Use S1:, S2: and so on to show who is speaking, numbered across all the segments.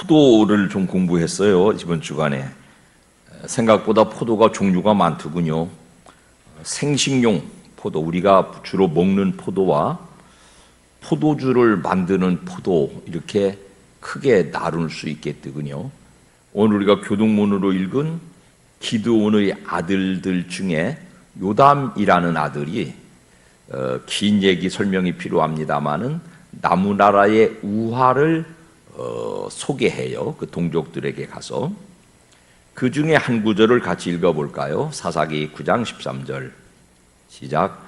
S1: 포도를 좀 공부했어요, 이번 주간에. 생각보다 포도가 종류가 많더군요. 생식용 포도, 우리가 주로 먹는 포도와 포도주를 만드는 포도, 이렇게 크게 나눌 수 있겠더군요. 오늘 우리가 교동문으로 읽은 기드온의 아들들 중에 요담이라는 아들이 긴 얘기 설명이 필요합니다마는 나무나라의 우화를 소개해요. 그 동족들에게 가서. 그 중에 한 구절을 같이 읽어볼까요? 사사기 9장 13절 시작.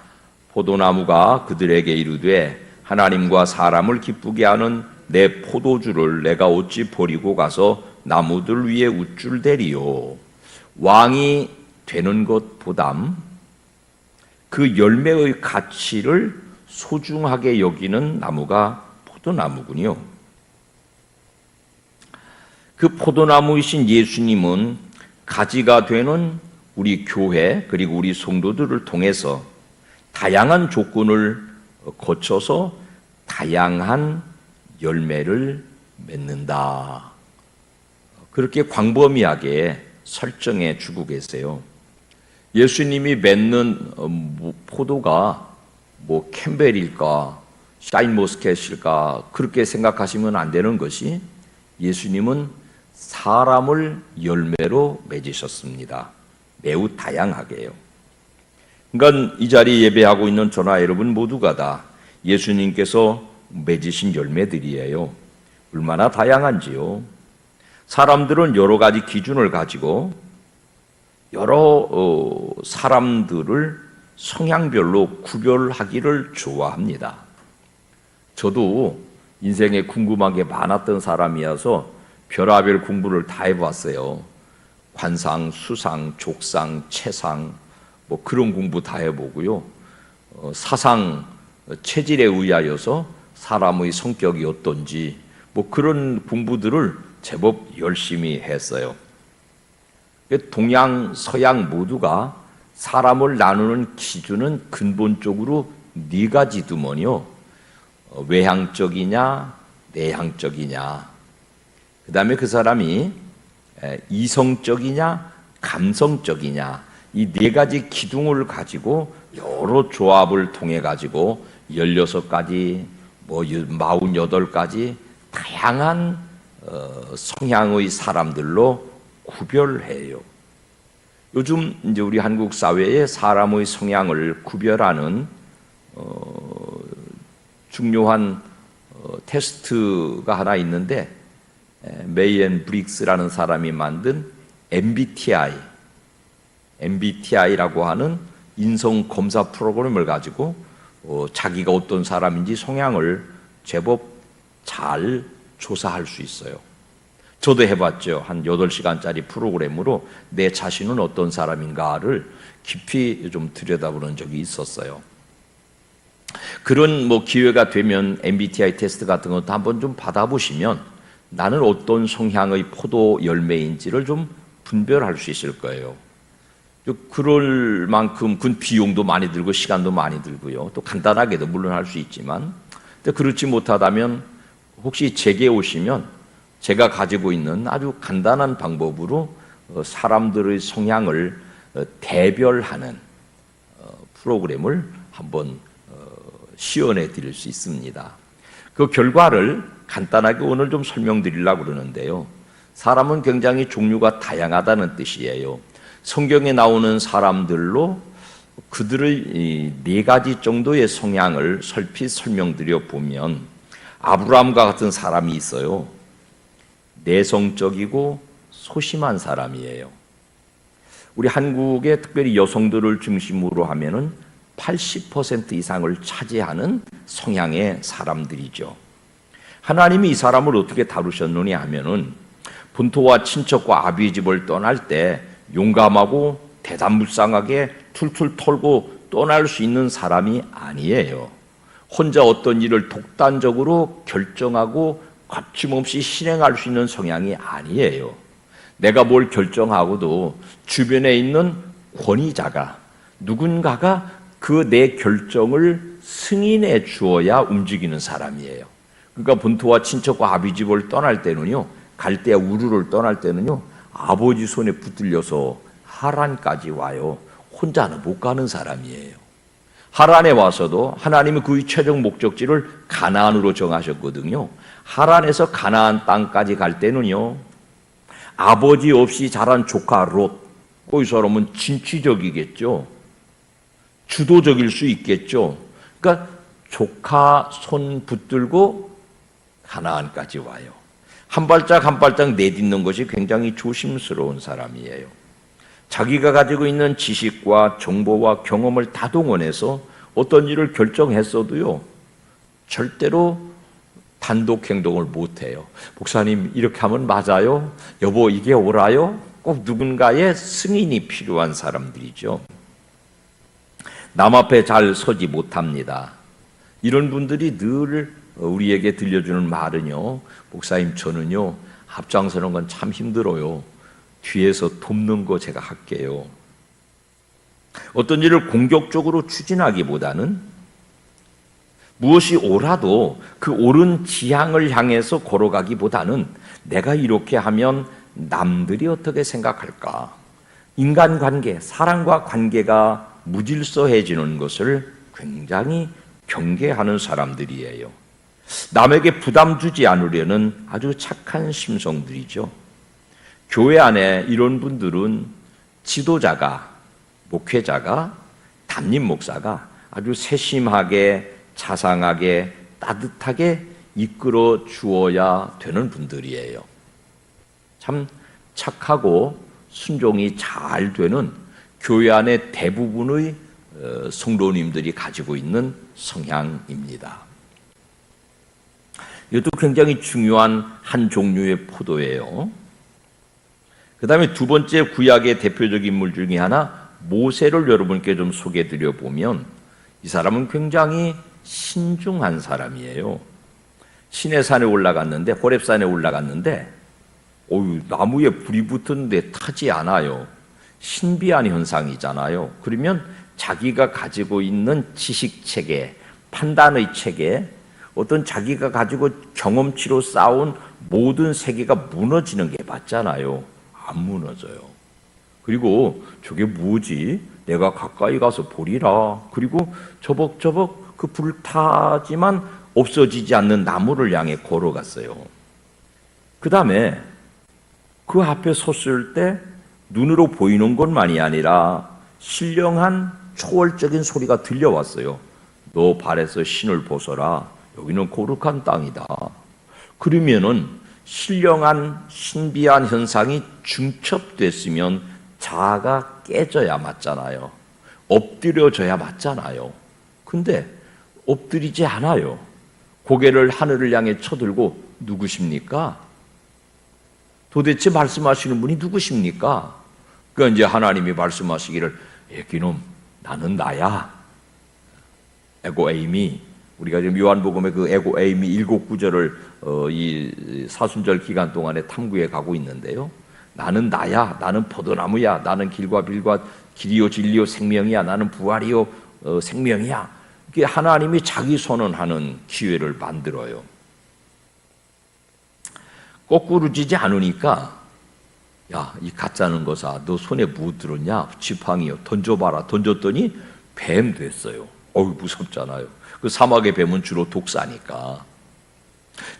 S1: 포도나무가 그들에게 이르되 하나님과 사람을 기쁘게 하는 내 포도주를 내가 어찌 버리고 가서 나무들 위에 우쭐대리요. 왕이 되는 것보담 그 열매의 가치를 소중하게 여기는 나무가 포도나무군요. 그 포도나무이신 예수님은 가지가 되는 우리 교회 그리고 우리 성도들을 통해서 다양한 조건을 거쳐서 다양한 열매를 맺는다. 그렇게 광범위하게 설정해 주고 계세요. 예수님이 맺는 포도가 뭐 캠벨일까, 샤인머스켓일까 그렇게 생각하시면 안 되는 것이 예수님은 사람을 열매로 맺으셨습니다. 매우 다양하게요. 그러니까 이 자리에 예배하고 있는 저나 여러분 모두가 다 예수님께서 맺으신 열매들이에요. 얼마나 다양한지요. 사람들은 여러 가지 기준을 가지고 여러 사람들을 성향별로 구별하기를 좋아합니다. 저도 인생에 궁금한 게 많았던 사람이어서 별하별 공부를 다 해봤어요. 관상, 수상, 족상, 체상 뭐 그런 공부 다 해보고요. 사상, 체질에 의하여서 사람의 성격이 어떤지 뭐 그런 공부들을 제법 열심히 했어요. 동양, 서양 모두가 사람을 나누는 기준은 근본적으로 네 가지더만요. 외향적이냐, 내향적이냐, 그 다음에 그 사람이 이성적이냐, 감성적이냐, 이 네 가지 기둥을 가지고 여러 조합을 통해 가지고 16가지, 뭐 48가지 다양한 성향의 사람들로 구별해요. 요즘 이제 우리 한국 사회에 사람의 성향을 구별하는 중요한 테스트가 하나 있는데 메이앤 브릭스라는 사람이 만든 MBTI라고 하는 인성 검사 프로그램을 가지고 자기가 어떤 사람인지 성향을 제법 잘 조사할 수 있어요. 저도 해봤죠. 한 8시간짜리 프로그램으로 내 자신은 어떤 사람인가를 깊이 좀 들여다보는 적이 있었어요. 그런 뭐 기회가 되면 MBTI 테스트 같은 것도 한번 좀 받아보시면 나는 어떤 성향의 포도 열매인지를 좀 분별할 수 있을 거예요. 그럴 만큼 그 비용도 많이 들고 시간도 많이 들고요. 또 간단하게도 물론 할 수 있지만, 그렇지 못하다면 혹시 제게 오시면 제가 가지고 있는 아주 간단한 방법으로 사람들의 성향을 대별하는 프로그램을 한번 시연해 드릴 수 있습니다. 그 결과를 간단하게 오늘 좀 설명드리려고 그러는데요. 사람은 굉장히 종류가 다양하다는 뜻이에요. 성경에 나오는 사람들로 그들의 4가지 정도의 성향을 설핏 설명드려 보면 아브라함과 같은 사람이 있어요. 내성적이고 소심한 사람이에요. 우리 한국의 특별히 여성들을 중심으로 하면은 80% 이상을 차지하는 성향의 사람들이죠. 하나님이 이 사람을 어떻게 다루셨느냐 하면은 본토와 친척과 아비의 집을 떠날 때 용감하고 대담불쌍하게 툴툴 털고 떠날 수 있는 사람이 아니에요. 혼자 어떤 일을 독단적으로 결정하고 거침없이 실행할 수 있는 성향이 아니에요. 내가 뭘 결정하고도 주변에 있는 권위자가 누군가가 그 내 결정을 승인해 주어야 움직이는 사람이에요. 그러니까 본토와 친척과 아비 집을 떠날 때는요, 갈대아 우르를 떠날 때는요, 아버지 손에 붙들려서 하란까지 와요. 혼자는 못 가는 사람이에요. 하란에 와서도 하나님이 그의 최종 목적지를 가나안으로 정하셨거든요. 하란에서 가나안 땅까지 갈 때는요, 아버지 없이 자란 조카 롯, 이 사람은 진취적이겠죠. 주도적일 수 있겠죠. 그러니까 조카 손 붙들고 가나안까지 와요. 한 발짝 한 발짝 내딛는 것이 굉장히 조심스러운 사람이에요. 자기가 가지고 있는 지식과 정보와 경험을 다 동원해서 어떤 일을 결정했어도요, 절대로 단독 행동을 못해요. 목사님, 이렇게 하면 맞아요? 여보, 이게 옳아요? 꼭 누군가의 승인이 필요한 사람들이죠. 남 앞에 잘 서지 못합니다. 이런 분들이 늘 우리에게 들려주는 말은요, 목사님, 저는요, 앞장서는 건 참 힘들어요. 뒤에서 돕는 거 제가 할게요. 어떤 일을 공격적으로 추진하기보다는 무엇이 옳아도 그 옳은 지향을 향해서 걸어가기보다는 내가 이렇게 하면 남들이 어떻게 생각할까? 인간관계, 사람과 관계가 무질서해지는 것을 굉장히 경계하는 사람들이에요. 남에게 부담 주지 않으려는 아주 착한 심성들이죠. 교회 안에 이런 분들은 지도자가, 목회자가, 담임 목사가 아주 세심하게, 자상하게, 따뜻하게 이끌어 주어야 되는 분들이에요. 참 착하고 순종이 잘 되는 교회 안에 대부분의 성도님들이 가지고 있는 성향입니다. 이것도 굉장히 중요한 한 종류의 포도예요. 그 다음에 두 번째 구약의 대표적인 인물 중에 하나, 모세를 여러분께 좀 소개해드려 보면 이 사람은 굉장히 신중한 사람이에요. 시내산에 올라갔는데, 호렙산에 올라갔는데 나무에 불이 붙었는데 타지 않아요. 신비한 현상이잖아요. 그러면 자기가 가지고 있는 지식체계, 판단의 체계, 어떤 자기가 가지고 경험치로 쌓아온 모든 세계가 무너지는 게 맞잖아요. 안 무너져요. 그리고 저게 뭐지? 내가 가까이 가서 보리라. 그리고 저벅저벅 그 불타지만 없어지지 않는 나무를 향해 걸어갔어요. 그 다음에 그 앞에 섰을 때 눈으로 보이는 것만이 아니라 신령한 초월적인 소리가 들려왔어요. 너 발에서 신을 벗어라. 여기는 거룩한 땅이다. 그러면은 신령한 신비한 현상이 중첩됐으면 자아가 깨져야 맞잖아요. 엎드려져야 맞잖아요. 근데 엎드리지 않아요. 고개를 하늘을 향해 쳐들고 누구십니까? 도대체 말씀하시는 분이 누구십니까? 그러니까 이제 하나님이 말씀하시기를, 애기놈, 나는 나야. 에고에이미. 우리가 지금 요한복음의 그 에고에이미 7구절을 이 사순절 기간 동안에 탐구해 가고 있는데요. 나는 나야. 나는 포도나무야. 나는 길과 빌과 길이요 진리요 생명이야. 나는 부활이요 생명이야. 이게 하나님이 자기 선언하는 기회를 만들어요. 거꾸로 지지 않으니까, 야, 이 가짜는 거사, 너 손에 뭐 들었냐? 지팡이요. 던져봐라. 던졌더니 뱀 됐어요. 무섭잖아요. 그 사막의 뱀은 주로 독사니까.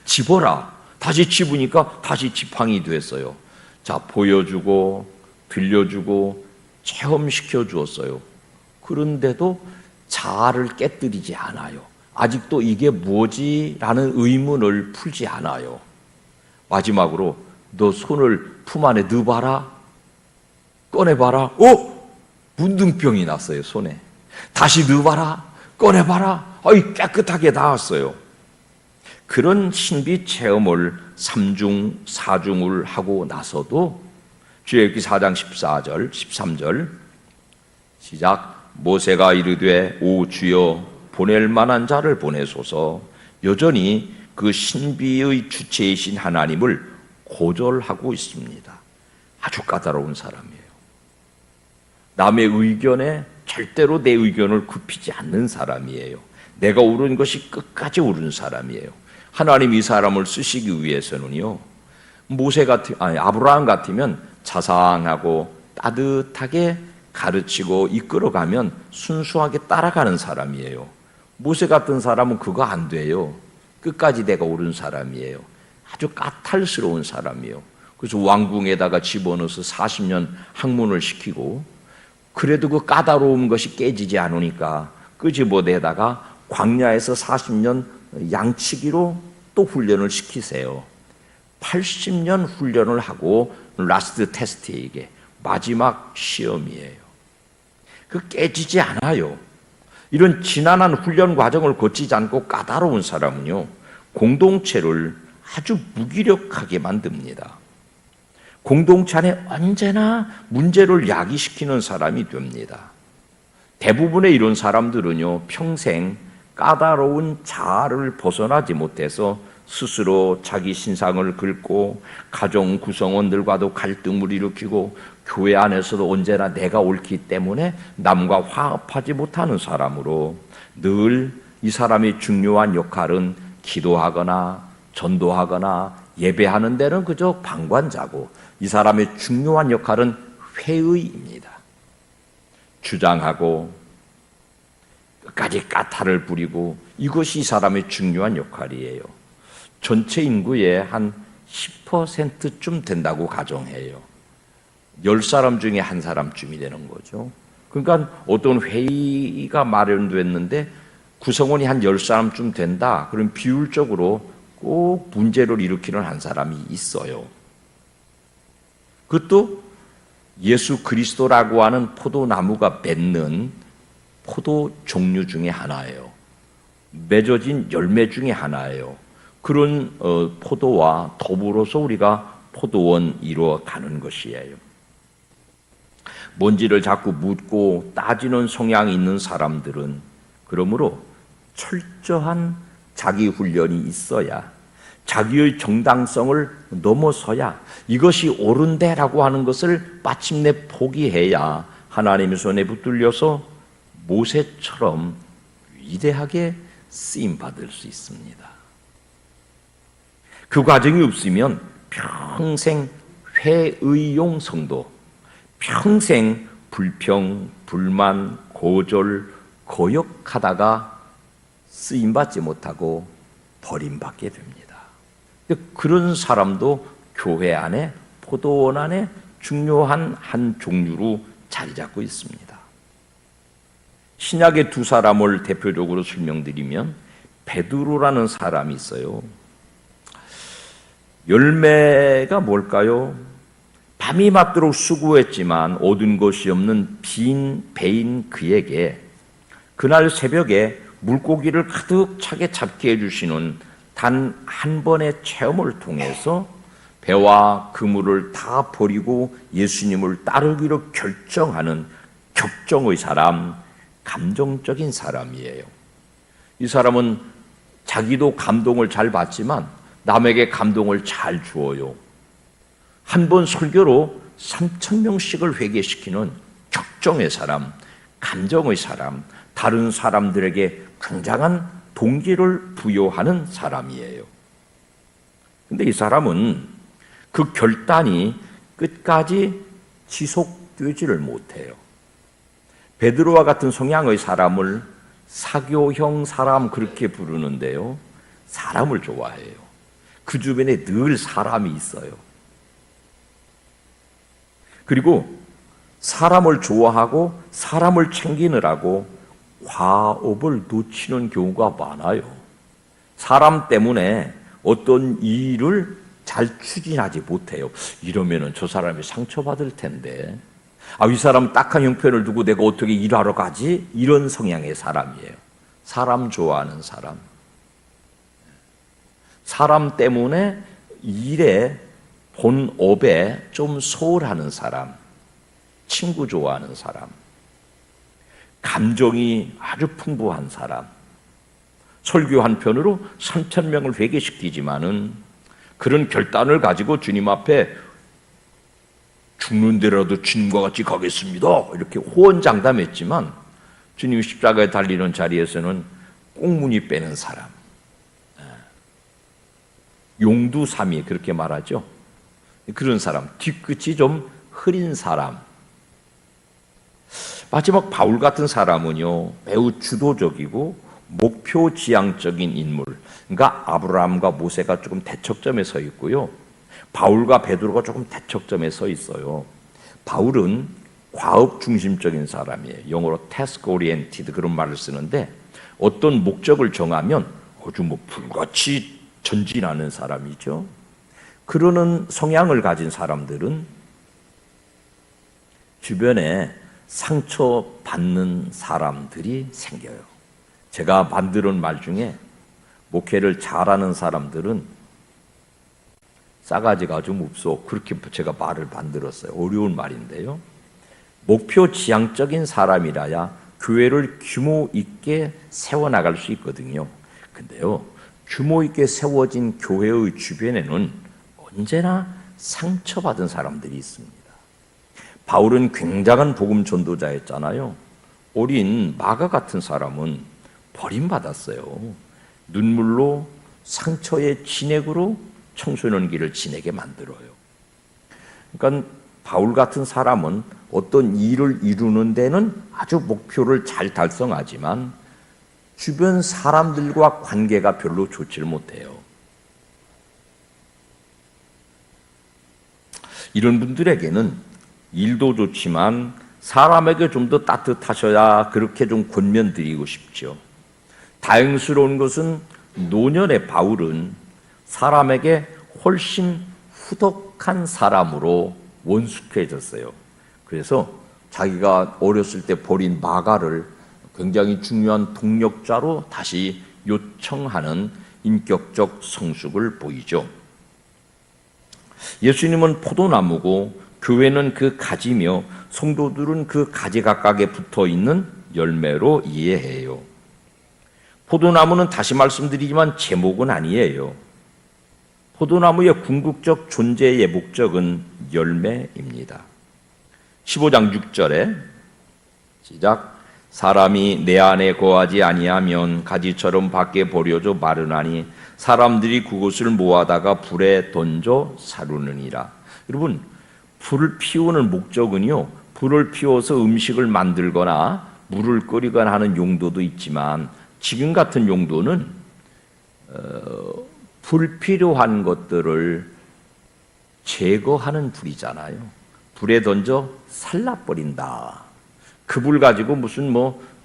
S1: 집어라. 다시 집으니까 다시 지팡이 됐어요. 자, 보여주고 들려주고 체험시켜 주었어요. 그런데도 자아를 깨뜨리지 않아요. 아직도 이게 뭐지? 라는 의문을 풀지 않아요. 마지막으로 너 손을 품 안에 넣어봐라. 꺼내봐라. 문둥병이 났어요, 손에. 다시 넣어봐라. 꺼내봐라. 깨끗하게 나왔어요. 그런 신비 체험을 3중, 4중을 하고 나서도 출애굽기 4장 14절, 13절 시작. 모세가 이르되 오 주여 보낼 만한 자를 보내소서. 여전히 그 신비의 주체이신 하나님을 고절하고 있습니다. 아주 까다로운 사람이에요. 남의 의견에 절대로 내 의견을 굽히지 않는 사람이에요. 내가 옳은 것이 끝까지 옳은 사람이에요. 하나님 이 사람을 쓰시기 위해서는요, 아브라함 같으면 자상하고 따뜻하게 가르치고 이끌어가면 순수하게 따라가는 사람이에요. 모세 같은 사람은 그거 안 돼요. 끝까지 내가 옳은 사람이에요. 아주 까탈스러운 사람이에요. 그래서 왕궁에다가 집어넣어서 40년 학문을 시키고, 그래도 그 까다로운 것이 깨지지 않으니까 끄집어내다가 광야에서 40년 양치기로 또 훈련을 시키세요. 80년 훈련을 하고 라스트 테스트에 이게 마지막 시험이에요. 그 깨지지 않아요. 이런 지난한 훈련 과정을 거치지 않고 까다로운 사람은요, 공동체를 아주 무기력하게 만듭니다. 공동체 안에 언제나 문제를 야기시키는 사람이 됩니다. 대부분의 이런 사람들은요, 평생 까다로운 자아를 벗어나지 못해서 스스로 자기 신상을 긁고 가정 구성원들과도 갈등을 일으키고 교회 안에서도 언제나 내가 옳기 때문에 남과 화합하지 못하는 사람으로, 늘 이 사람의 중요한 역할은 기도하거나 전도하거나 예배하는 데는 그저 방관자고, 이 사람의 중요한 역할은 회의입니다. 주장하고 끝까지 까탈을 부리고, 이것이 이 사람의 중요한 역할이에요. 전체 인구의 한 10%쯤 된다고 가정해요. 10사람 중에 한 사람쯤이 되는 거죠. 그러니까 어떤 회의가 마련됐는데 구성원이 한 10사람쯤 된다. 그럼 비율적으로 꼭 문제를 일으키는 한 사람이 있어요. 그것도 예수 그리스도라고 하는 포도나무가 맺는 포도 종류 중에 하나예요. 맺어진 열매 중에 하나예요. 그런 포도와 더불어서 우리가 포도원 이루어가는 것이에요. 뭔지를 자꾸 묻고 따지는 성향이 있는 사람들은 그러므로 철저한 자기 훈련이 있어야, 자기의 정당성을 넘어서야, 이것이 옳은데라고 하는 것을 마침내 포기해야 하나님의 손에 붙들려서 모세처럼 위대하게 쓰임받을 수 있습니다. 그 과정이 없으면 평생 회의용 성도, 평생 불평, 불만, 고절, 거역하다가 쓰임받지 못하고 버림받게 됩니다. 그런 사람도 교회 안에, 포도원 안에 중요한 한 종류로 자리 잡고 있습니다. 신약의 두 사람을 대표적으로 설명드리면, 베드로라는 사람이 있어요. 열매가 뭘까요? 밤이 맞도록 수고했지만 얻은 것이 없는 빈 배인 그에게 그날 새벽에 물고기를 가득 차게 잡게 해주시는 단 한 번의 체험을 통해서 배와 그물을 다 버리고 예수님을 따르기로 결정하는 격정의 사람, 감정적인 사람이에요. 이 사람은 자기도 감동을 잘 받지만 남에게 감동을 잘 주어요. 한 번 설교로 3,000명씩을 회개시키는 격정의 사람, 감정의 사람, 다른 사람들에게 굉장한 동기를 부여하는 사람이에요. 근데 이 사람은 그 결단이 끝까지 지속되지를 못해요. 베드로와 같은 성향의 사람을 사교형 사람 그렇게 부르는데요. 사람을 좋아해요. 그 주변에 늘 사람이 있어요. 그리고 사람을 좋아하고 사람을 챙기느라고 과업을 놓치는 경우가 많아요. 사람 때문에 어떤 일을 잘 추진하지 못해요. 이러면은 저 사람이 상처받을 텐데, 이 사람 딱한 형편을 두고 내가 어떻게 일하러 가지? 이런 성향의 사람이에요. 사람 좋아하는 사람. 사람 때문에 일에, 본업에 좀 소홀하는 사람. 친구 좋아하는 사람. 감정이 아주 풍부한 사람. 설교 한 편으로 3,000명을 회개시키지만은 그런 결단을 가지고 주님 앞에 죽는 데라도 주님과 같이 가겠습니다, 이렇게 호언장담했지만 주님 십자가에 달리는 자리에서는 꽁무니 빼는 사람, 용두삼이 그렇게 말하죠. 그런 사람, 뒤끝이 좀 흐린 사람. 마지막 바울 같은 사람은요, 매우 주도적이고 목표 지향적인 인물. 그러니까 아브라함과 모세가 조금 대척점에 서 있고요, 바울과 베드로가 조금 대척점에 서 있어요. 바울은 과업 중심적인 사람이에요. 영어로 task oriented 그런 말을 쓰는데, 어떤 목적을 정하면 아주 불같이 전진하는 사람이죠. 그러는 성향을 가진 사람들은 주변에 상처받는 사람들이 생겨요. 제가 만들은 말 중에 목회를 잘하는 사람들은 싸가지가 좀 없어, 그렇게 제가 말을 만들었어요. 어려운 말인데요, 목표 지향적인 사람이라야 교회를 규모 있게 세워나갈 수 있거든요. 근데요, 규모 있게 세워진 교회의 주변에는 언제나 상처받은 사람들이 있습니다. 바울은 굉장한 복음 전도자였잖아요. 어린 마가 같은 사람은 버림받았어요. 눈물로, 상처의 진액으로 청소년 길을 지내게 만들어요. 그러니까 바울 같은 사람은 어떤 일을 이루는 데는 아주 목표를 잘 달성하지만 주변 사람들과 관계가 별로 좋지를 못해요. 이런 분들에게는 일도 좋지만 사람에게 좀 더 따뜻하셔야 그렇게 좀 권면드리고 싶죠. 다행스러운 것은 노년의 바울은 사람에게 훨씬 후덕한 사람으로 원숙해졌어요. 그래서 자기가 어렸을 때 버린 마가를 굉장히 중요한 동력자로 다시 요청하는 인격적 성숙을 보이죠. 예수님은 포도나무고 교회는 그 가지며 성도들은 그 가지 각각에 붙어 있는 열매로 이해해요. 포도나무는 다시 말씀드리지만 제목은 아니에요. 포도나무의 궁극적 존재의 목적은 열매입니다. 15장 6절에 시작. 사람이 내 안에 거하지 아니하면 가지처럼 밖에 버려져 마르나니 사람들이 그것을 모아다가 불에 던져 사르느니라. 여러분, 불을 피우는 목적은요, 불을 피워서 음식을 만들거나 물을 끓이거나 하는 용도도 있지만 지금 같은 용도는 불필요한 것들을 제거하는 불이잖아요. 불에 던져 살라버린다. 그 불 가지고 무슨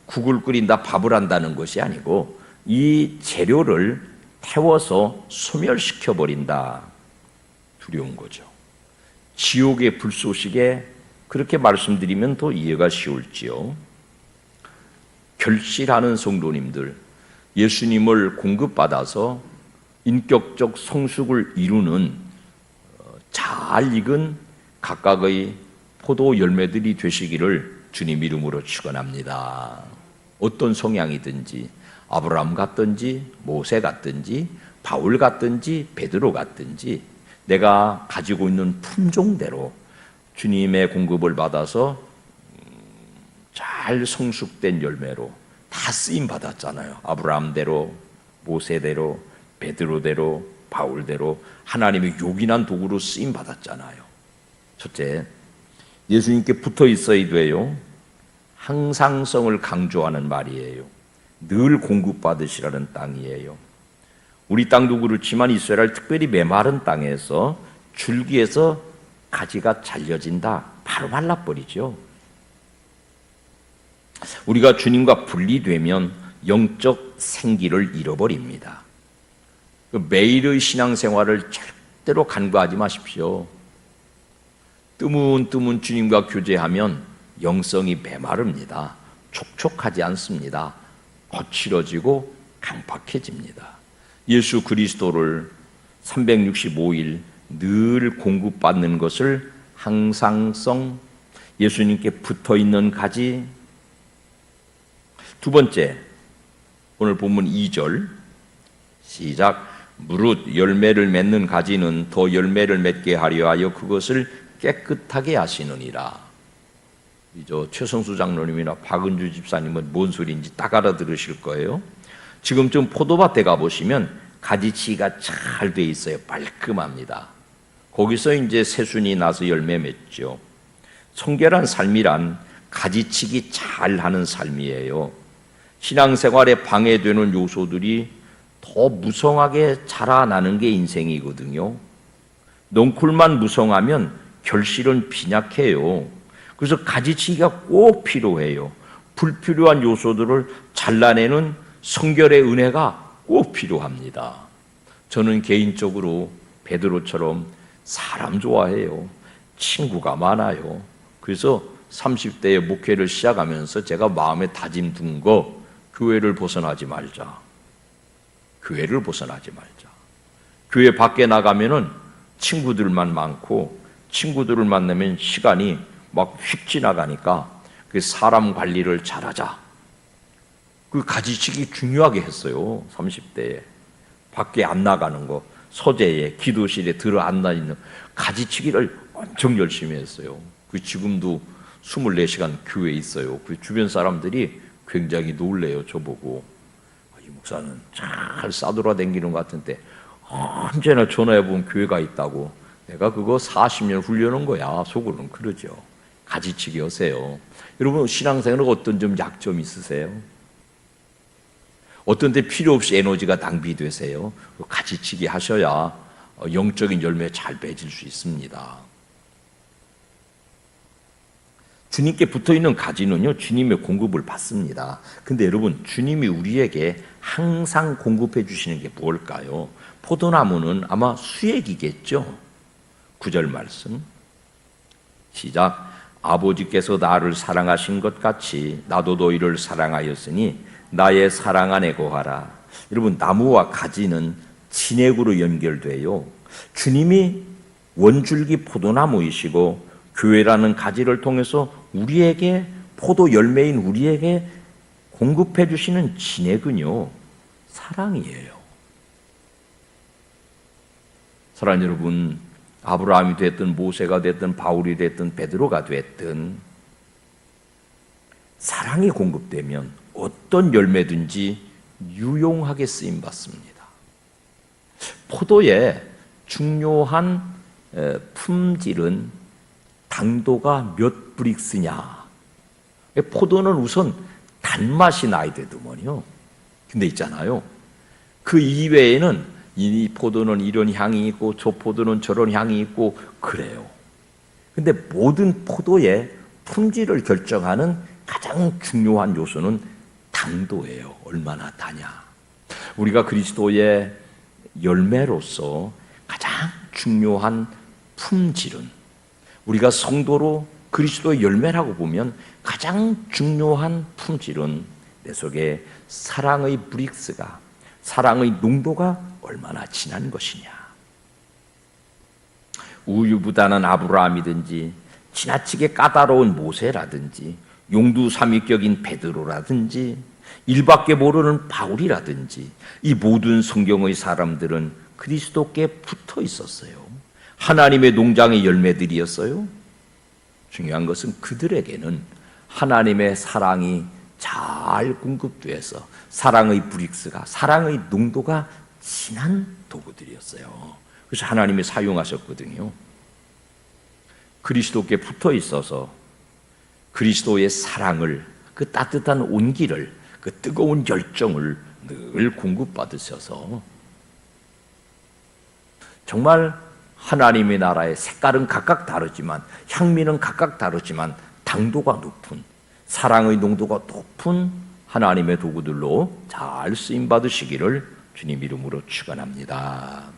S1: 국을 끓인다, 밥을 한다는 것이 아니고 이 재료를 태워서 소멸시켜버린다. 두려운 거죠. 지옥의 불쏘시개, 그렇게 말씀드리면 더 이해가 쉬울지요. 결실하는 성도님들, 예수님을 공급받아서 인격적 성숙을 이루는 잘 익은 각각의 포도 열매들이 되시기를 주님 이름으로 축원합니다. 어떤 성향이든지 아브라함 같든지 모세 같든지 바울 같든지 베드로 같든지 내가 가지고 있는 품종대로 주님의 공급을 받아서 잘 성숙된 열매로 다 쓰임 받았잖아요. 아브라함대로, 모세대로, 베드로대로, 바울대로 하나님의 요긴한 도구로 쓰임 받았잖아요. 첫째, 예수님께 붙어 있어야 돼요. 항상성을 강조하는 말이에요. 늘 공급받으시라는 땅이에요. 우리 땅도 그렇지만 이스라엘, 특별히 메마른 땅에서 줄기에서 가지가 잘려진다. 바로 말라버리죠. 우리가 주님과 분리되면 영적 생기를 잃어버립니다. 매일의 신앙생활을 절대로 간과하지 마십시오. 뜨문뜨문 주님과 교제하면 영성이 메마릅니다. 촉촉하지 않습니다. 거칠어지고 강팍해집니다. 예수 그리스도를 365일 늘 공급받는 것을 항상성, 예수님께 붙어있는 가지. 두 번째, 오늘 본문 2절 시작. 무릇 열매를 맺는 가지는 더 열매를 맺게 하려 하여 그것을 깨끗하게 하시느니라. 이제 최성수 장로님이나 박은주 집사님은 뭔 소리인지 딱 알아들으실 거예요. 지금쯤 포도밭에 가보시면 가지치기가 잘 돼 있어요. 말끔합니다. 거기서 이제 새순이 나서 열매 맺죠. 성결한 삶이란 가지치기 잘하는 삶이에요. 신앙생활에 방해되는 요소들이 더 무성하게 자라나는 게 인생이거든요. 넝쿨만 무성하면 결실은 빈약해요. 그래서 가지치기가 꼭 필요해요. 불필요한 요소들을 잘라내는 성결의 은혜가 꼭 필요합니다. 저는 개인적으로 베드로처럼 사람 좋아해요. 친구가 많아요. 그래서 30대에 목회를 시작하면서 제가 마음에 다짐 둔 거, 교회를 벗어나지 말자. 교회를 벗어나지 말자. 교회 밖에 나가면은 친구들만 많고 친구들을 만나면 시간이 막 휙 지나가니까 그 사람 관리를 잘하자. 그 가지치기 중요하게 했어요. 30대에. 밖에 안 나가는 거, 서재에, 기도실에 들어 앉아 있는 가지치기를 엄청 열심히 했어요. 그 지금도 24시간 교회에 있어요. 그 주변 사람들이 굉장히 놀래요. 저보고. 이 목사는 잘 싸돌아다니는 것 같은데 언제나 전화해보면 교회가 있다고. 내가 그거 40년 훈련한 거야. 속으로는 그러죠. 가지치기 하세요. 여러분 신앙생활은 어떤 좀 약점 있으세요? 어떤 데 필요 없이 에너지가 낭비되세요? 가지치기 하셔야 영적인 열매 잘 맺을 수 있습니다. 주님께 붙어있는 가지는요, 주님의 공급을 받습니다. 근데 여러분, 주님이 우리에게 항상 공급해 주시는 게 뭘까요? 포도나무는 아마 수액이겠죠? 9절 말씀 시작. 아버지께서 나를 사랑하신 것 같이 나도 너희를 사랑하였으니 나의 사랑 안에 거하라. 여러분, 나무와 가지는 진액으로 연결돼요. 주님이 원줄기 포도나무이시고 교회라는 가지를 통해서 우리에게 포도 열매인 우리에게 공급해 주시는 진액은요, 사랑이에요. 사랑하는 여러분, 아브라함이 됐든 모세가 됐든 바울이 됐든 베드로가 됐든 사랑이 공급되면 어떤 열매든지 유용하게 쓰임 받습니다. 포도의 중요한 품질은 당도가 몇 브릭스냐. 포도는 우선 단맛이 나야 되더만요. 근데 있잖아요, 그 이외에는 이 포도는 이런 향이 있고 저 포도는 저런 향이 있고 그래요. 근데 모든 포도의 품질을 결정하는 가장 중요한 요소는 당도예요. 얼마나 다냐. 우리가 그리스도의 열매로서 가장 중요한 품질은, 우리가 성도로 그리스도의 열매라고 보면 가장 중요한 품질은 내 속에 사랑의 브릭스가, 사랑의 농도가 얼마나 진한 것이냐. 우유부단한 아브라함이든지 지나치게 까다로운 모세라든지 용두삼위격인 베드로라든지 일밖에 모르는 바울이라든지 이 모든 성경의 사람들은 그리스도께 붙어 있었어요. 하나님의 농장의 열매들이었어요. 중요한 것은 그들에게는 하나님의 사랑이 잘 공급돼서 사랑의 브릭스가, 사랑의 농도가 진한 도구들이었어요. 그래서 하나님이 사용하셨거든요. 그리스도께 붙어 있어서 그리스도의 사랑을, 그 따뜻한 온기를, 그 뜨거운 열정을 늘 공급받으셔서 정말 하나님의 나라의 색깔은 각각 다르지만, 향미는 각각 다르지만 당도가 높은, 사랑의 농도가 높은 하나님의 도구들로 잘 쓰임 받으시기를 주님 이름으로 축원합니다.